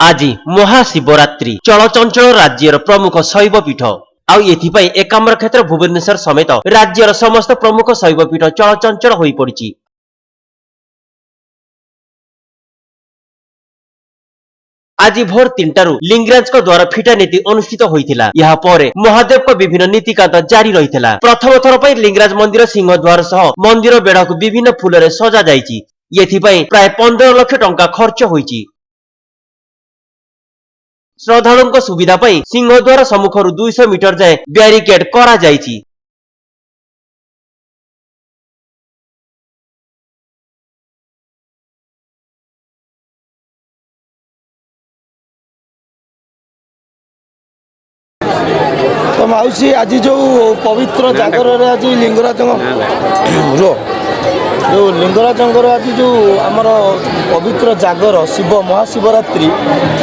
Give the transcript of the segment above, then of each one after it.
आज महाशिवरात्रि चलचंचल राज्यर प्रमुख शैव पीठ आउ एथिपाई एकाम्र क्षेत्र भुवनेश्वर समेत राज्यर समस्त प्रमुख शैव पीठ चलचंचल होई पड़िछि। आज भोर 3टारू लिंगराज द्वारा फिटा नीति अनुष्ठित होइथिला। यहाँ पर महादेव को विभिन्न नीतिकांत जारी रहिथिला। प्रथम थर पर लिंगराज मंदिर सिंहद्वार सह मंदिर बेढ़ा को विभिन्न फूल सजा जाइछि। एथिपाई प्राय 15 लाख टंका खर्च होइछि। श्रद्धालुओं सुविधा पाई सिंहद्वार सम्मुखर 200 मीटर जाए ब्यारिकेड करा जाइछि। तो माउसी आज जो पवित्र जागर आज लिंगराज जो लिंगराज आज जो आमर पवित्र जागर शिव महाशिवरात्रि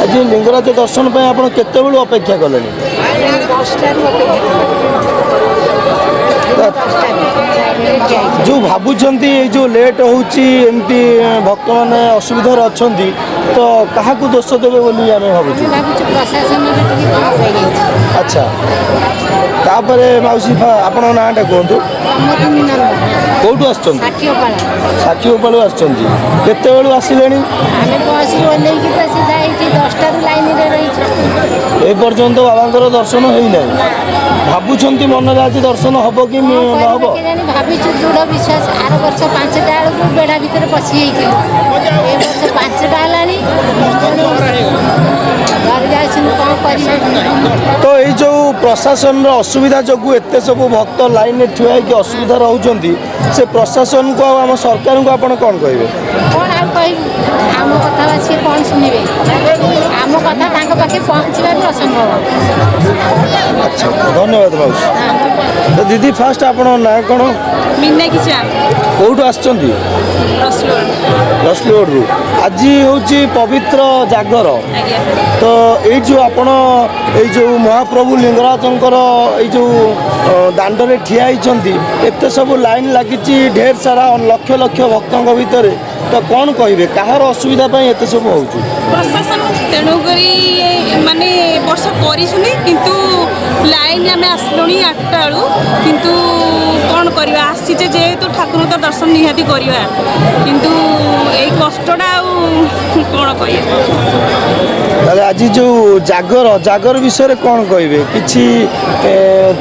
आज लिंगराज दर्शन पे आप केते बेलू अपेक्षा कले जो भावुंट जो लेट होमती भक्त मैंने असुविधार अच्छा तो क्या दोष देवे बोली आम भावुँ। अच्छा तापर माउसी आप नाटा कहतु कौटू आखिपालू आसते बेलू आसिले एपर्यंत बाबा दर्शन होना भावुं मन आज दर्शन हम कि हम दृढ़ विश्वास आर वर्ष 5टा बेलू बेढ़ा भितर पशि वर्ष 5टा तो ये जो प्रशासन असुविधा जो एत सब भक्त लाइन में ठिया कि असुविधा रोचे से प्रशासन को आम सरकार को आप कौन कहे कौन आम कथा सी कौन शुणे आम कथा पाखे पहुँचा भी असंभव। अच्छा धन्यवाद माउसी। तो दीदी फास्ट आप ना कौन कौटू आसुँच रसलोड रु आज हूँ पवित्र जागर तो ये जो आपण जो महाप्रभु लिंगराजंकर जो दांडे ठिया एत सब लाइन लगी ढेर सारा लक्ष लक्ष भक्तों भितर तो कौन कहे कहार असुविधा एत सब हो प्रशासन तेणुक माने वर्ष किंतु लाइन आम आसलु 8टा बेलू किंतु कौन करवा आसीचे जेहेतु ठाकुर तो दर्शन निहाती करवा किंतु यही कष्टा कौन कह आज जो जागर जागर विषय कौन कहे कि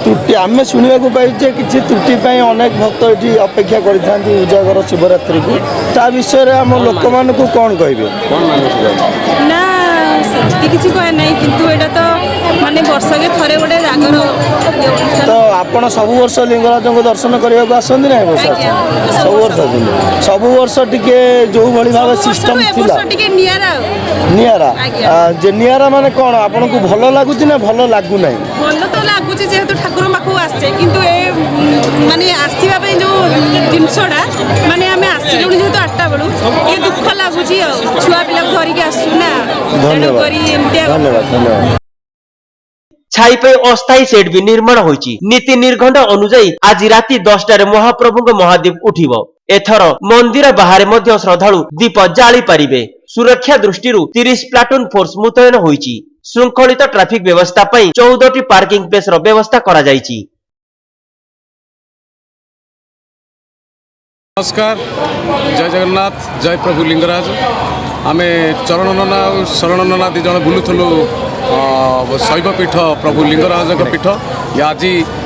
त्रुटि आम शुणा पाइचे कि त्रुटि अनेक भक्त ये अपेक्षा कर उजागर शिवरात्रि को ता विषय आम लोक मान कौन कहे ना से किसी कहे ना किंतु एटा तो माने वर्ष के थरे गोटे जागर तो आपण सब वर्ष लिंगराज को दर्शन करने को आसती ना सब वर्ष सब वर्ष टिके जो भली भाव सिस्टम नियारा नियारा माने कौन आपन को भल लगुच ना भल लागू ना भल तो लगुच जेहेतु ठाकुर पाखु आसे किंतु ए माने आसीबा पे जो जिनसडा माने आमे आसिलु जेहेतु 8टा बेलू ए दुख लगुच छुआ पिला धरिक आसु ना धन्यवाद। छाई पे अस्थायी सेट भी निर्माण होइछि। नीति निर्घंट अनुसार आज राति 10टारे महाप्रभु महादीप उठिब। एथर मंदिर बाहर मध्य श्रद्धालु दीप जाली पारिबे। सुरक्षा दृष्टि 30 प्लाटून फोर्स मुतयन होइछि। श्रृंखलित ट्राफिक व्यवस्था पई 14टी पार्किंग प्लेस रो व्यवस्था करा जाइछि। नमस्कार जय जगन्नाथ जय प्रभु लिंगराज आमे चरण नना शरण नना दी जन बुलुथलु शैव पीठ प्रभु लिंगराज पीठ आज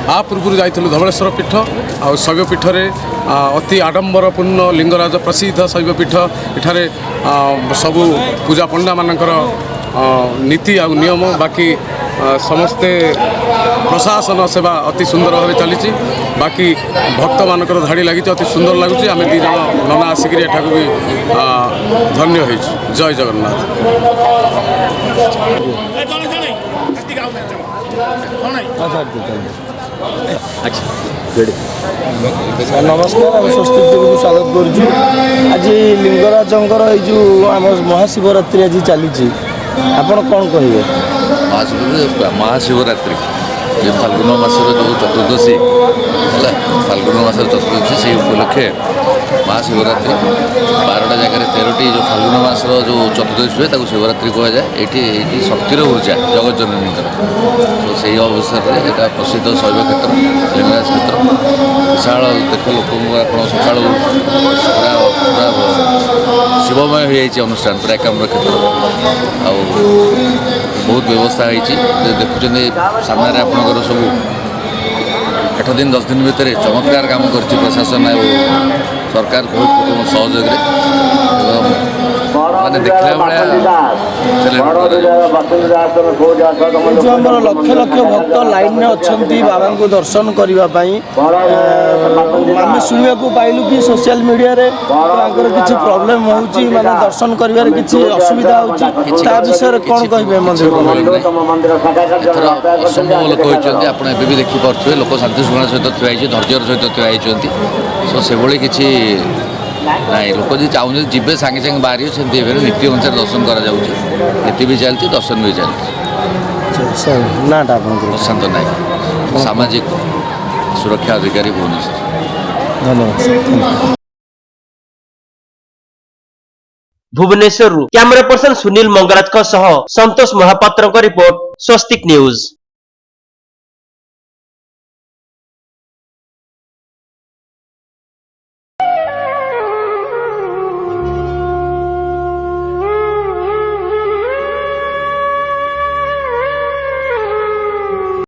आ पूर्व जाइलु धवलेश्वर पीठ आ शैव पीठ रे अति आडंबरपूर्ण लिंगराज प्रसिद्ध शैव पीठ एठारे सबु पूजा पंडा मानकर नीति आ नियम बाकी समस्ते प्रशासन सेवा अति सुंदर भाव चली बाकी भक्त मानकर धाड़ी लगी अति सुंदर लगुच आम दी जन नना आसिक भी धन्य हो। जय जगन्नाथ। नमस्कार आम स्वस्ति को स्वागत करुँ। आज लिंगराजंकर जो आम महाशिवरात्रि आज चली आपण कौन कहे महाशिवरात्रि ये फाल्गुन मासर जो चतुर्दशी है फाल्गुन मासर चतुर्दशी से उपलक्षे महाशिवरात्रि 12टा जगह 13टी जो फाल्गुन मासर जो चतुर्दशी हुए ताको शिवरात्रि कह जाए ये शक्तिर ऊर्जा जगत जननी तो से अवसर में यहाँ प्रसिद्ध शैव क्षेत्र लिंगराज क्षेत्र विशाल देख लोक सका पूरा शिवमय हो जाए अनुष्ठान पूरा एकाम्र क्षेत्र आ बहुत व्यवस्था होती देखुं सामने आपंकर सब 8 दिन 10 दिन भितर चमत्कार काम कर प्रशासन और सरकार बहुत सहयोग माने देखला भाया जो आम लक्ष लक्ष भक्त लाइन में अच्छा बाबा को दर्शन करने आम शुणा पाइलु कि सोशल मीडिया रे किसी प्रोब्लेम होउची माने दर्शन करिवार किसी असुविधा होउची ता विषय कौन कहिबे मंदिर असंभव लोक होती आप भी देखिपे लोक शांति श्रृंखला सहित ठुआ धैर्यर सहित ठुआ सो से किसी नाई लोक जी चाहते जीवे सांगे सांगे बाहर से नीति अनुसार दर्शन करा नीति भी चलती दर्शन भी चलती प्रशांत नायक सामाजिक सुरक्षा अधिकारी भुवनेश्वर धन्यवाद। भुवनेश्वर कैमरा पर्सन सुनील मंगराज सह संतोष महापात्र रिपोर्ट स्वस्तिक न्यूज।